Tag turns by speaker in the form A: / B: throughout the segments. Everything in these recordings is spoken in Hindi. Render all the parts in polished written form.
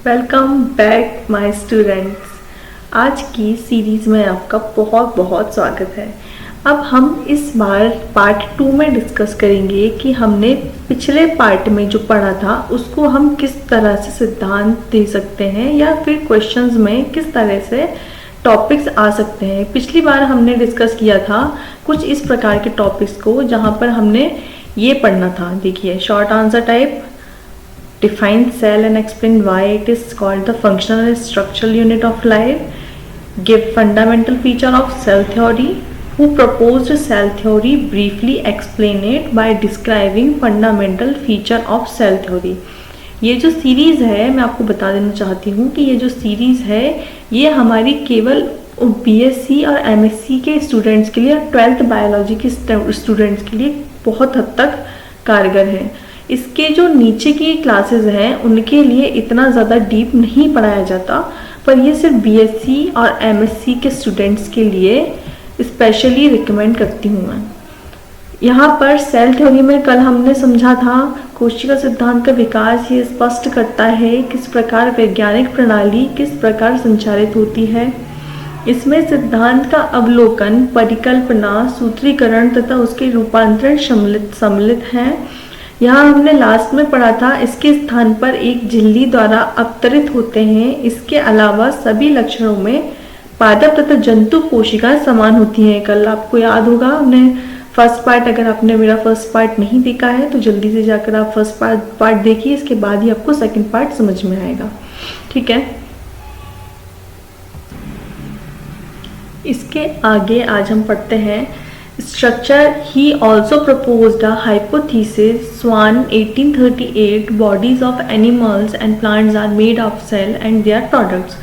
A: Welcome back my students. आज की सीरीज़ में आपका बहुत बहुत स्वागत है। अब हम इस बार पार्ट 2 में डिस्कस करेंगे कि हमने पिछले पार्ट में जो पढ़ा था उसको हम किस तरह से सिद्धांत दे सकते हैं या फिर क्वेश्चंस में किस तरह से टॉपिक्स आ सकते हैं। पिछली बार हमने डिस्कस किया था कुछ इस प्रकार के टॉपिक्स को, जहाँ पर हमने ये पढ़ना था। देखिए, short answer type, define cell and explain why it is called the functional and structural unit of life, give fundamental feature of cell theory, who proposed cell theory, briefly explain it by describing fundamental feature of cell theory। ये जो सीरीज़ है, मैं आपको बता देना चाहती हूँ कि ये जो सीरीज़ है ये हमारी केवल बीएससी और एमएससी के स्टूडेंट्स के लिए, 12th बायोलॉजी के स्टूडेंट्स के लिए बहुत हद तक कारगर है। इसके जो नीचे की क्लासेस हैं उनके लिए इतना ज़्यादा डीप नहीं पढ़ाया जाता, पर ये सिर्फ बीएससी और एमएससी के स्टूडेंट्स के लिए स्पेशली रिकमेंड करती हूँ मैं। यहाँ पर सेल थ्योरी में कल हमने समझा था कोशिका सिद्धांत का विकास ये स्पष्ट करता है किस प्रकार वैज्ञानिक प्रणाली किस प्रकार संचालित होती है। इसमें सिद्धांत का अवलोकन, परिकल्पना, सूत्रीकरण तथा उसके रूपांतरण सम्मिलित हैं। यहाँ हमने लास्ट में पढ़ा था इसके स्थान पर एक झिल्ली द्वारा अवतरित होते हैं। इसके अलावा सभी लक्षणों में पादप तथा जंतु कोशिकाएं समान होती हैं। कल आपको याद होगा हमने फर्स्ट पार्ट, अगर आपने मेरा फर्स्ट पार्ट नहीं देखा है तो जल्दी से जाकर आप फर्स्ट पार्ट देखिए, इसके बाद ही आपको सेकंड पार्ट समझ में आएगा। ठीक है, इसके आगे आज हम पढ़ते हैं structure। He also proposed a hypothesis, Swan 1838, bodies of animals and plants are made of cell and their products।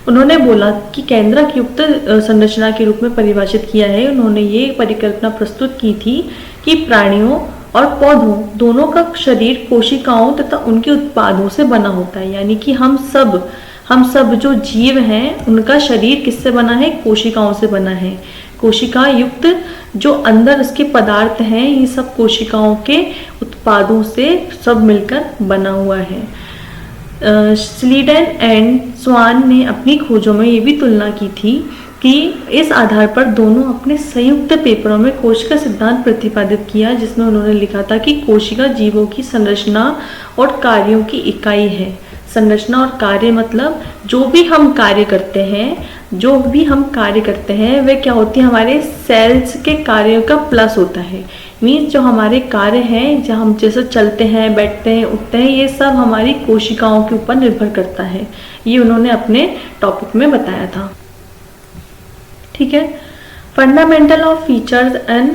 A: उन्होंने बोला कि केंद्रक युक्त संरचना के रूप में परिभाषित किया है। उन्होंने ये परिकल्पना प्रस्तुत की थी कि प्राणियों और पौधों दोनों का शरीर कोशिकाओं तथा उनके उत्पादों से बना होता है। यानी कि हम सब जो जीव हैं उनका शरीर किससे बना है? कोशिकाओं से बना है। कोशिका युक्त जो अंदर इसके पदार्थ हैं ये सब कोशिकाओं के उत्पादों से सब मिलकर बना हुआ है। स्लीडन एंड स्वान ने अपनी खोजों में ये भी तुलना की थी कि इस आधार पर दोनों अपने संयुक्त पेपरों में कोशिका सिद्धांत प्रतिपादित किया, जिसमें उन्होंने लिखा था कि कोशिका जीवों की संरचना और कार्यों की इकाई है। संरचना और कार्य मतलब जो भी हम कार्य करते हैं वे क्या होती है? हमारे सेल्स के कार्यों का प्लस होता है। मीन्स जो हमारे कार्य हैं, जो हम जैसे चलते हैं, बैठते हैं, उठते हैं, ये सब हमारी कोशिकाओं के ऊपर निर्भर करता है। ये उन्होंने अपने टॉपिक में बताया था। ठीक है, fundamental of features and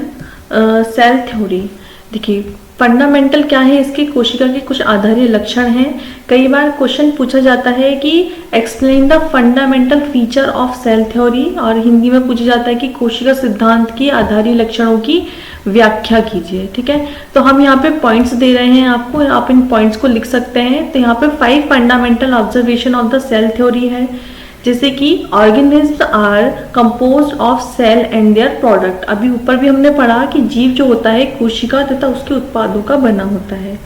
A: cell theory. देखिए, फंडामेंटल क्या है? इसकी कोशिका के कुछ आधारीय लक्षण हैं। कई बार क्वेश्चन पूछा जाता है कि explain the fundamental feature of cell theory, और हिंदी में पूछा जाता है कि कोशिका सिद्धांत की आधारीय लक्षणों की व्याख्या कीजिए। ठीक है, तो हम यहाँ पे पॉइंट्स दे रहे हैं आपको, आप इन पॉइंट्स को लिख सकते हैं। तो यहाँ पे 5 fundamental observation of the cell theory है, जैसे कि organism are composed of cell and their product. अभी ऊपर भी हमने पढ़ा कि जीव जो होता है कोशिका तथा उसके उत्पादों का बना होता है।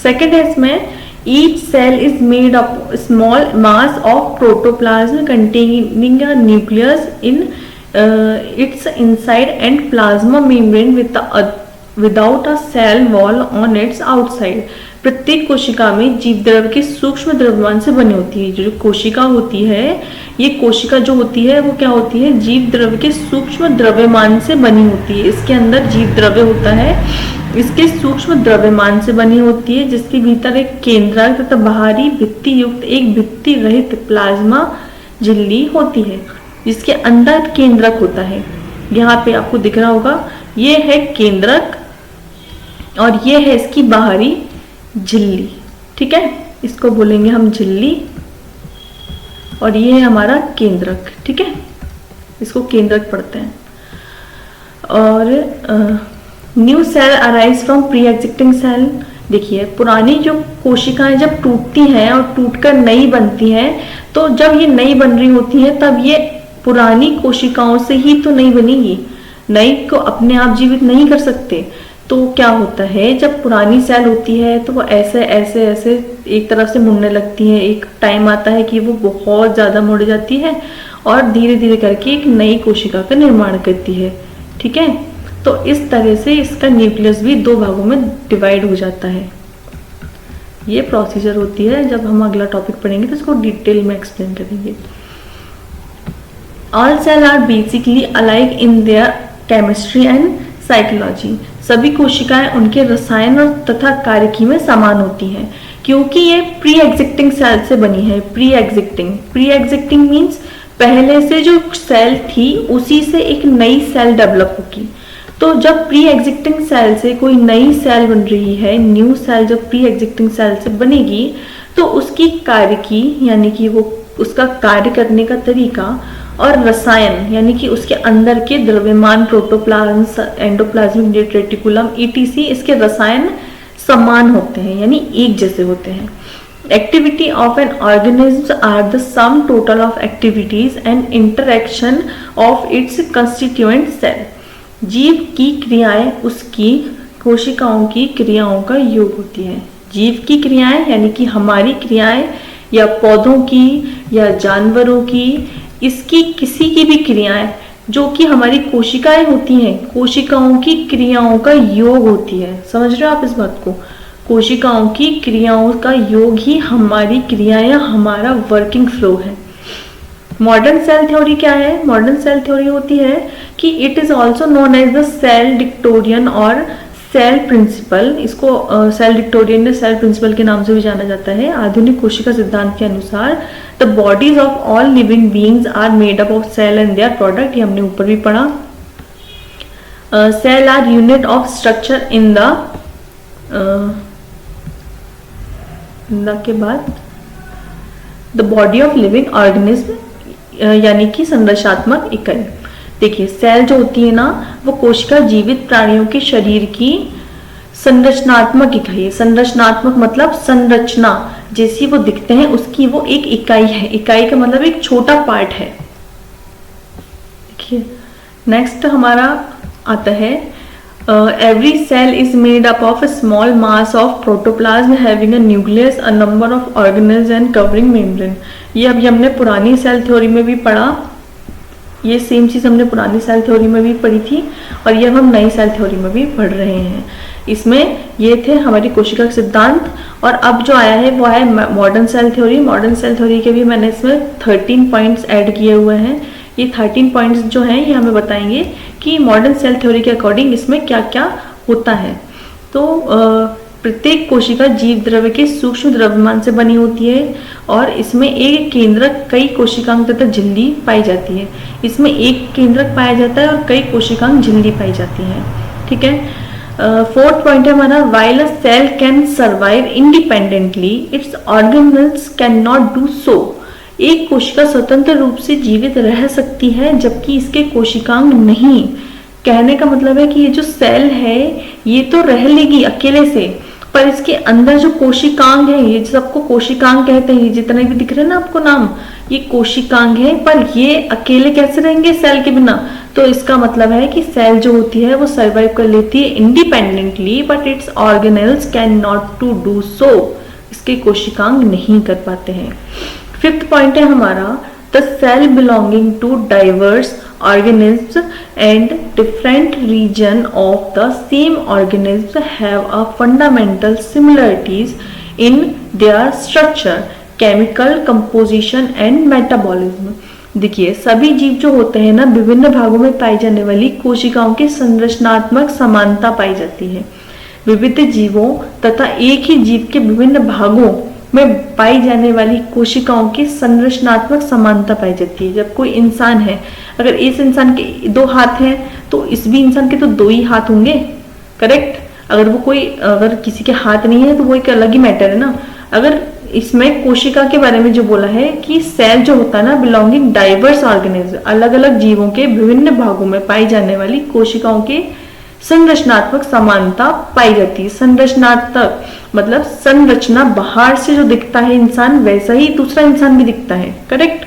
A: सेकेंड है इसमें each cell is made of small mass of protoplasm containing a nucleus in its inside and plasma membrane without a cell wall on its outside. प्रत्येक कोशिका में जीव द्रव्य के सूक्ष्म द्रव्यमान से बनी होती है। जो कोशिका होती है, ये कोशिका जो होती है वो क्या होती है? जीव द्रव्य के सूक्ष्म द्रव्यमान से बनी होती है। इसके अंदर जीव द्रव्य होता है, इसके सूक्ष्म द्रव्यमान से बनी होती है, जिसके भीतर एक केंद्रक तथा बाहरी भित्ति युक्त एक भित्ति रहित प्लाज्मा झिल्ली होती है, जिसके अंदर केंद्रक होता है। यहाँ पे आपको दिख रहा होगा, ये है केंद्रक और ये है इसकी बाहरी झिल्ली। ठीक है, इसको बोलेंगे हम झिल्ली, और ये है हमारा केंद्रक। ठीक है, इसको केंद्रक पढ़ते हैं। और new cell arise from pre existing cell. देखिए, पुरानी जो कोशिकाएं जब टूटती हैं और टूटकर नई बनती हैं, तो जब ये नई बन रही होती हैं तब ये पुरानी कोशिकाओं से ही तो नहीं बनेगी। नई को अपने आप जीवित नहीं कर सकते, तो क्या होता है, जब पुरानी सेल होती है तो वो ऐसे ऐसे ऐसे एक तरफ से मुड़ने लगती है, एक टाइम आता है कि वो बहुत ज़्यादा मुड़ जाती है और धीरे धीरे करके एक नई कोशिका का निर्माण करती है। ठीक है, तो इस तरह से इसका न्यूक्लियस भी दो भागों में डिवाइड हो जाता है। ये प्रोसीजर होती है। जब हम अगला टॉपिक पढ़ेंगे तो इसको डिटेल में एक्सप्लेन करेंगे। All cell are basically alike in their chemistry and psychology. सभी कोशिकाएं उनके रसायन और तथा कार्यकी में समान होती हैं, क्योंकि ये प्री एग्जिस्टिंग सेल से बनी है। प्री एग्जिस्टिंग मीन्स पहले से जो सेल थी उसी से एक नई सेल डेवलप होगी। तो जब प्री एग्जिस्टिंग सेल से कोई नई सेल बन रही है, न्यू सेल जब प्री एग्जिस्टिंग सेल से बनेगी तो उसकी कार्यकी यानी कि वो उसका कार्य करने का तरीका और रसायन यानी कि उसके अंदर के द्रव्यमान, प्रोटोप्लाज्म, एंडोप्लाज्मिक रेटिकुलम ईटीसी, इसके रसायन समान होते हैं यानी एक जैसे होते हैं। Activity of an organism are the sum total of activities and interaction of its constituent cell. जीव की क्रियाएं उसकी कोशिकाओं की क्रियाओं का योग होती है। जीव की क्रियाएं यानी कि हमारी क्रियाएं या पौधों की या जानवरों की, इसकी किसी की भी क्रियाएं जो कि हमारी कोशिकाएं होती हैं, कोशिकाओं की क्रियाओं का योग होती है। समझ रहे हो आप इस बात को? कोशिकाओं की क्रियाओं का योग ही हमारी क्रिया या हमारा वर्किंग फ्लो है। मॉडर्न सेल थ्योरी क्या है? मॉडर्न सेल थ्योरी होती है कि it is also known as the cell doctrine और सेल प्रिंसिपल। इसको सेल डिक्टोरियन या सेल प्रिंसिपल के नाम से भी जाना जाता है। आधुनिक कोशिका सिद्धांत के अनुसार the bodies of all living beings are made up of cell and their product. ये हमने ऊपर भी पढ़ा। Cell are unit of structure in the के बाद the body of living organism यानी कि संरचनात्मक इकाई। देखिए, सेल जो होती है ना, वो कोशिका जीवित प्राणियों के शरीर की संरचनात्मक इकाई है। संरचनात्मक मतलब संरचना जैसी वो दिखते हैं उसकी वो एक इकाई है। इकाई का मतलब एक छोटा पार्ट है। देखिए, नेक्स्ट हमारा आता है every cell is made up of a small mass of protoplasm having a nucleus, a number of organelles and covering membrane. ये अभी हमने पुरानी सेल थ्योरी में भी पढ़ा। ये सेम चीज हमने पुरानी सेल थ्योरी में भी पढ़ी थी और ये हम नई सेल थ्योरी में भी पढ़ रहे हैं। इसमें ये थे हमारी कोशिका सिद्धांत और अब जो आया है वो है modern cell theory. Modern cell theory के भी मैंने इसमें 13 पॉइंट्स ऐड किए हुए हैं। ये 13 पॉइंट्स जो हैं ये हमें बताएंगे कि मॉडर्न सेल थ्योरी के अकॉर्डिंग इसमें क्या क्या होता है। तो प्रत्येक कोशिका जीव द्रव्य के सूक्ष्म द्रव्यमान से बनी होती है और इसमें एक केंद्रक, कई कोशिकांग तथा झिल्ली पाई जाती है। इसमें एक केंद्रक पाया जाता है और कई कोशिकांग झिल्ली पाई जाती है। ठीक है। फोर्थ पॉइंट है हमारा, while a cell can survive independently its organelles can not do so. एक कोशिका स्वतंत्र रूप से जीवित रह सकती है जबकि इसके कोशिकांग नहीं। कहने का मतलब है कि ये जो सेल है ये तो रह लेगी अकेले से, पर इसके अंदर जो कोशिकांग है, ये सबको कोशिकांग कहते हैं, जितने भी दिख रहे हैं ना आपको नाम, ये कोशिकांग है। पर ये अकेले कैसे रहेंगे सेल के बिना? तो इसका मतलब है कि सेल जो होती है वो सर्वाइव कर लेती है independently, but its organelles can not to do so. इसके कोशिकांग नहीं कर पाते हैं। फिफ्थ पॉइंट है हमारा, the cell belonging to diverse organisms and different region of the same organisms have a fundamental similarities in their structure, chemical composition and metabolism। देखिए, सभी जीव जो होते हैं ना, विभिन्न भागों में पाई जाने वाली कोशिकाओं की संरचनात्मक समानता पाई जाती है। विविध जीवों तथा एक ही जीव के विभिन्न भागों में पाई जाने वाली कोशिकाओं की संरचनात्मक समानता पाई जाती है। जब कोई इंसान है, अगर इस इंसान के 2 हाथ हैं तो इस भी इंसान के तो 2 ही हाथ होंगे, करेक्ट। अगर किसी के हाथ नहीं है तो वो एक अलग ही मैटर है ना। अगर इसमें कोशिका के बारे में जो बोला है कि सेल जो होता है ना, बिलोंगिंग डाइवर्स ऑर्गेनिज्म, अलग अलग जीवों के विभिन्न भागों में पाई जाने वाली कोशिकाओं के संरचनात्मक समानता पाई जाती है। संरचनात्मक मतलब संरचना, बाहर से जो दिखता है इंसान वैसा ही दूसरा इंसान भी दिखता है, करेक्ट।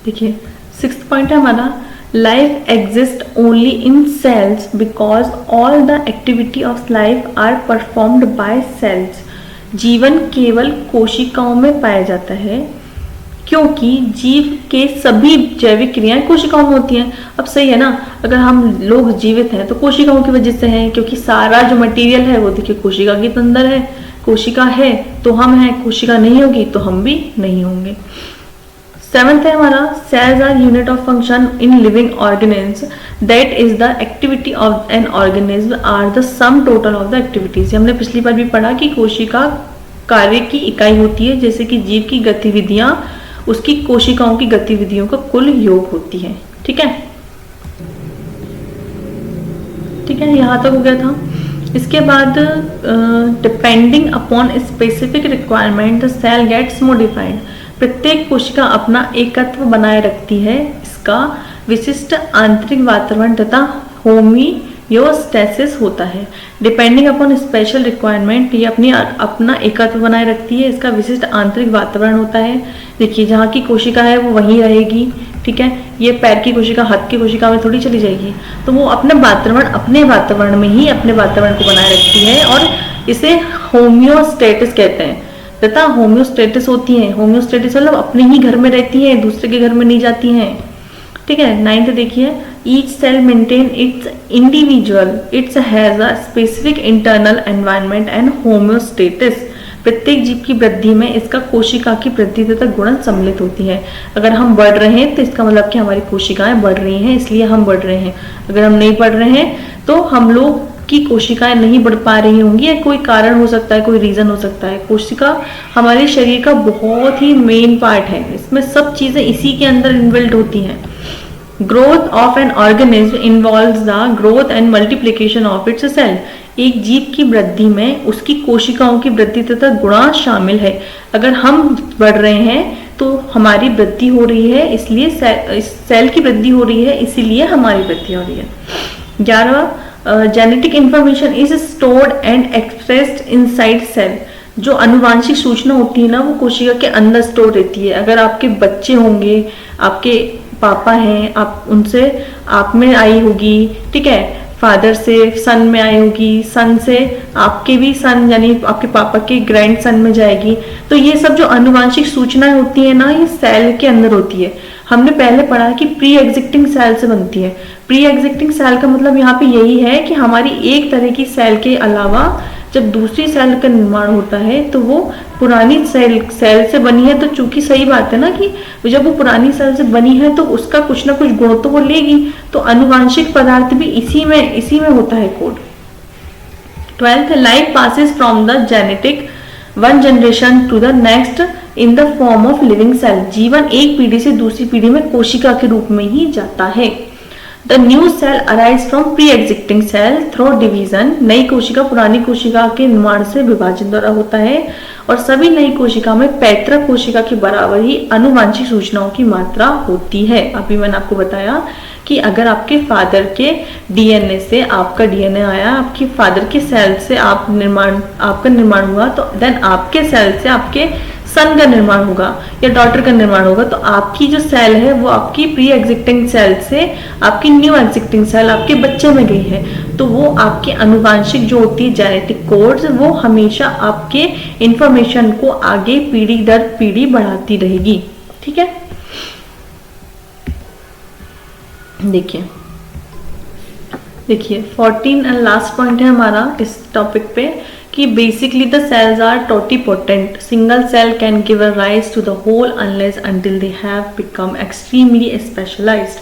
A: देखिए, 6th पॉइंट है हमारा, Life exists only in cells because all the activity of life are performed by cells. जीवन केवल कोशिकाओं में पाया जाता है क्योंकि जीव के सभी जैविक क्रियाएं कोशिकाओं में होती हैं। अब सही है ना, अगर हम लोग जीवित हैं तो कोशिकाओं की वजह से हैं, क्योंकि सारा जो मटेरियल है वो देखिए कोशिका के अंदर है। कोशिका है तो हम हैं, कोशिका नहीं होगी तो हम भी नहीं होंगे। 7th है हमारा, cells are unit of function in living organism, that is the activity of an organism are the sum total of the activities. हमने पिछली बार भी पढ़ा कि कोशिका कार्य की इकाई होती है, जैसे कि जीव की गतिविधियां उसकी कोशिकाओं की गतिविधियों का कुल योग होती है। ठीक है, ठीक है, यहां तक हो गया था। इसके बाद depending upon specific requirement the cell gets modified. प्रत्येक कोशिका अपना एकत्व बनाए रखती है, इसका विशिष्ट आंतरिक वातावरण तथा होमियोस्टेसिस होता है। डिपेंडिंग अपॉन स्पेशल रिक्वायरमेंट, ये अपना एकत्व बनाए रखती है, इसका विशिष्ट आंतरिक वातावरण होता है। देखिए जहाँ की कोशिका है वो वहीं रहेगी, ठीक है, ये पैर की कोशिका हाथ की कोशिका में थोड़ी चली जाएगी, तो वो अपने वातावरण में ही अपने वातावरण को बनाए रखती है और इसे होमियोस्टेटिस कहते हैं। तथा होमियोस्टेटिस होती है, होमियोस्टेटिस मतलब अपने ही घर में रहती है, दूसरे के घर में नहीं जाती हैं। ठीक है, 9th देखिए, each cell maintain its individual, its has a specific internal environment and homeostasis. प्रत्येक जीव की वृद्धि में इसका कोशिका की वृद्धि तथा गुणन सम्मिलित होती है। अगर हम बढ़ रहे हैं तो इसका मतलब कि हमारी कोशिकाएं बढ़ रही हैं, इसलिए हम बढ़ रहे हैं। अगर हम नहीं बढ़ रहे हैं तो हम लोग की कोशिकाएं नहीं बढ़ पा रही होंगी, या कोई कारण हो सकता है, कोई रीजन हो सकता है। कोशिका हमारे शरीर का बहुत ही मेन पार्ट है, इसमें सब चीजें इसी के अंदर इन्वॉल्व होती हैं। Growth of an organism involves the growth and multiplication of its cell. एक जीव की वृद्धि में उसकी कोशिकाओं की वृद्धि तथा गुणा शामिल है। अगर हम बढ़ रहे हैं तो हमारी वृद्धि हो रही है, इसलिए सेल की वृद्धि हो रही है, इसीलिए हमारी वृद्धि हो रही है। 11, genetic information is stored and expressed inside cell. जो अनुवांशिक सूचना होती है ना वो कोशिका के अंदर स्टोर रहती है। अगर आपके बच्चे होंगे, आपके पापा हैं, आप उनसे आप में आई होगी, ठीक है, फादर से सन में आई होगी, सन से आपके भी सन यानी आपके पापा के ग्रैंड सन में जाएगी। तो ये सब जो अनुवांशिक सूचनाएं होती है ना, ये सेल के अंदर होती है। हमने पहले पढ़ा कि प्री एग्जिस्टिंग सेल से बनती है। प्री एग्जिस्टिंग सेल का मतलब यहाँ पे यही है कि हमारी एक तरह की सेल के अलावा जब दूसरी सेल का निर्माण होता है तो वो पुरानी सेल से बनी है। तो चूंकि सही बात है ना कि जब वो पुरानी सेल से बनी है तो उसका कुछ ना कुछ गुण तो वो लेगी, तो अनुवांशिक पदार्थ भी इसी में होता है code. 12th, life passes from the genetic one generation to the next in the form of living cell. जीवन एक पीढ़ी से दूसरी पीढ़ी में कोशिका के रूप में ही जाता है। The new cell arise from pre existing cell through division. नई कोशिका पुरानी कोशिका के निर्माण से विभाजन द्वारा होता है और सभी नई कोशिका में पैतृक कोशिका के बराबर ही अनुवांशिक सूचनाओं की मात्रा होती है। अभी मैंने आपको बताया कि अगर आपके फादर के डीएनए से आपका डीएनए आया, आपके फादर के सेल से आपका निर्माण हुआ, तो देन आपके सेल से आपके सन का निर्माण होगा या डॉटर का निर्माण होगा। तो आपकी जो सेल है वो आपकी प्री एग्जिस्टिंग सेल से आपकी न्यू एग्जिस्टिंग सेल आपके बच्चे में गई है, तो वो आपके अनुवांशिक जो होती है जेनेटिक कोड्स, वो हमेशा आपके इंफॉर्मेशन को आगे पीढ़ी दर पीढ़ी बढ़ाती रहेगी। ठीक है, देखिए 14 एंड लास्ट पॉइंट है हमारा इस टॉपिक पे कि basically the cells are totipotent. Single cell can give a rise to the whole unless until they have become extremely specialised.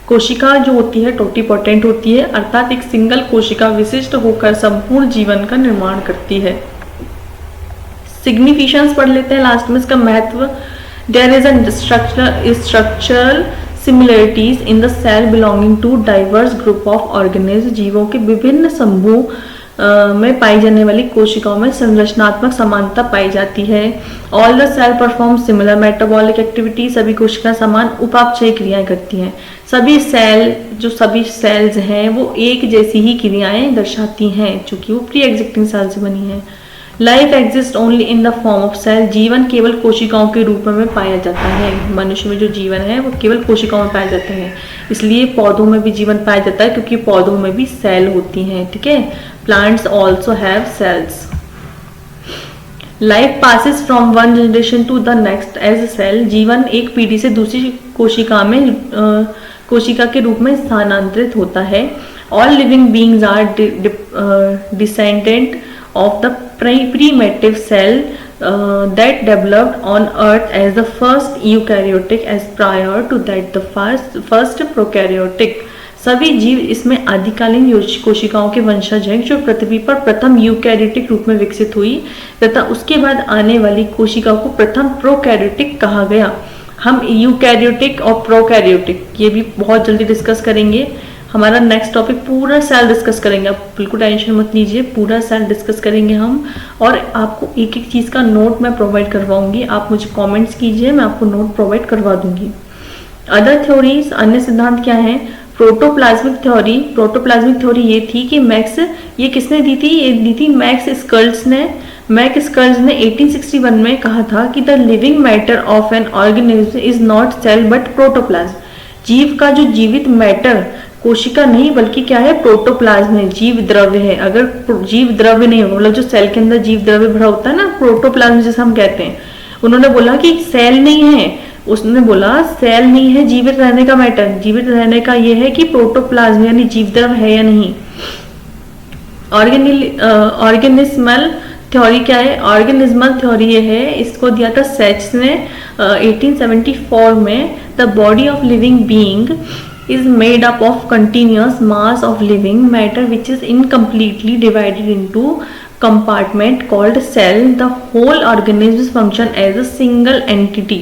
A: कोशिका जो होती है टोटिपोटेंट होती है, अर्थात एक सिंगल कोशिका विशिष्ट होकर संपूर्ण जीवन का निर्माण करती है। सिग्निफिकेंस पढ़ लेते हैं लास्ट में इसका महत्व। There is a structural similarities in the cell belonging to diverse group of organism. जीवों के विभिन्न समूह में पाई जाने वाली कोशिकाओं में संरचनात्मक समानता पाई जाती है। All the cell perform similar metabolic activity. सभी कोशिकाएं समान उपापचय क्रियाएं करती हैं। सभी सेल्स हैं वो एक जैसी ही क्रियाएं दर्शाती हैं, चूंकि वो प्री एग्जिस्टिंग सेल से बनी है। Life exist only in the form of cell, जीवन केवल कोशिकाओं के रूप में पाया जाता है। मनुष्य में जो जीवन है वो केवल कोशिकाओं में पाया जाता है, इसलिए पौधों में भी जीवन पाया जाता है क्योंकि पौधों में भी सेल होती हैं, ठीक है। Plants also have cells. Life passes from one generation to the next as a cell, जीवन एक पीढ़ी से दूसरी कोशिका के रूप में स्थानांतरित होता है। All living beings are descendant of the primitive cell that developed on earth as the first eukaryotic as prior to that the first prokaryotic। सभी जीव इसमें आदिकालीन कोशिकाओं के वंशज हैं जो पृथ्वी पर प्रथम यूकैरियोटिक रूप में विकसित हुई तथा उसके बाद आने वाली कोशिकाओं को प्रथम प्रोकैरियोटिक कहा गया। हम यूकैरियोटिक और प्रोकैरियोटिक ये भी बहुत जल्दी डिस्कस करेंगे। हमारा नेक्स्ट टॉपिक पूरा सेल डिस्कस करेंगे, आप बिल्कुल टेंशन मत लीजिए, पूरा सेल डिस्कस करेंगे हम। और आपको एक एक चीज़ का नोट मैं प्रोवाइड करवाऊंगी, आप मुझे कमेंट्स कीजिए, मैं आपको नोट प्रोवाइड करवा दूंगी। अदर थ्योरीज, अन्य सिद्धांत क्या है? Protoplasmic theory. प्रोटोप्लाज्मिक थ्योरी ये थी कि मैक्स, ये किसने दी थी? ये दी थी मैक्स स्कर्ल्स ने। मैक्स स्कर्ल्स ने 1861 में कहा था कि the living matter of an organism is not cell but protoplasm. जीव का जो जीवित मैटर कोशिका नहीं बल्कि क्या है? प्रोटोप्लाज्म है, जीव द्रव्य है। अगर जीव द्रव्य नहीं होगा, मतलब जो सेल के अंदर जीव द्रव्य भरा होता है ना, प्रोटोप्लाज्म जिसे हम कहते हैं, उन्होंने बोला कि सेल नहीं है, उसने बोला सेल नहीं है जीवित रहने का मैटर, जीवित रहने का ये है कि प्रोटोप्लाज्म यानी जीव द्रव्य है या नहीं। ऑर्गेनिज्मल थ्योरी क्या है? ऑर्गेनिज्मल थ्योरी ये है, इसको दिया था सेच ने 1874 में। The body of living being is made up of continuous mass of living matter which is incompletely divided into compartment called cell. The whole organism function as a single entity।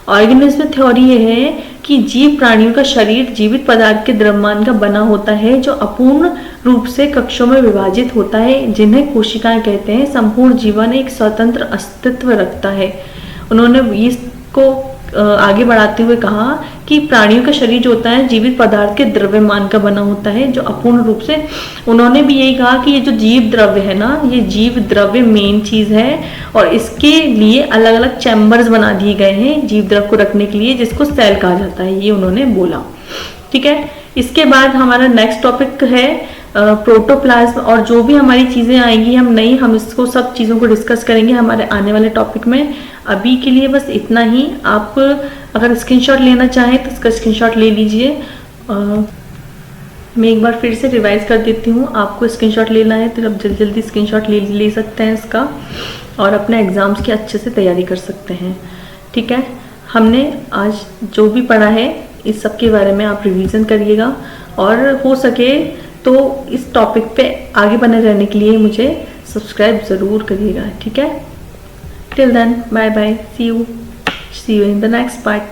A: Organism theory ये है कि जीव प्राणियों का शरीर जीवित पदार्थ के द्रव्यमान का बना होता है जो अपूर्ण रूप से कक्षों में विभाजित होता है जिन्हें कोशिकाएं कहते हैं। संपूर्ण जीवन एक स्वतंत्र अस्तित्व रखता है। उन्होंने इसको आगे बढ़ाते हुए कहा कि प्राणियों का शरीर जो होता है जीवित पदार्थ के द्रव्यमान का बना होता है जो अपूर्ण रूप से, उन्होंने भी यही कहा कि ये जो जीव द्रव्य है ना, ये जीव द्रव्य मेन चीज है और इसके लिए अलग अलग चैम्बर्स बना दिए गए हैं जीव द्रव्य को रखने के लिए, जिसको सेल कहा जाता है, ये उन्होंने बोला। ठीक है, इसके बाद हमारा नेक्स्ट टॉपिक है प्रोटोप्लाज्म, और जो भी हमारी चीजें आएंगी हम इसको सब चीजों को डिस्कस करेंगे हमारे आने वाले टॉपिक में। अभी के लिए बस इतना ही। आप अगर स्क्रीनशॉट लेना चाहें तो इसका स्क्रीनशॉट ले लीजिए। मैं एक बार फिर से रिवाइज कर देती हूँ, आपको स्क्रीनशॉट लेना है तो आप जल्दी जल्दी स्क्रीनशॉट ले सकते हैं इसका और अपने एग्जाम्स की अच्छे से तैयारी कर सकते हैं। ठीक है, हमने आज जो भी पढ़ा है इस सब के बारे में आप रिवीजन करिएगा और हो सके तो इस टॉपिक पे आगे बने रहने के लिए मुझे सब्सक्राइब ज़रूर करिएगा। ठीक है, till then bye bye, see you in the next part.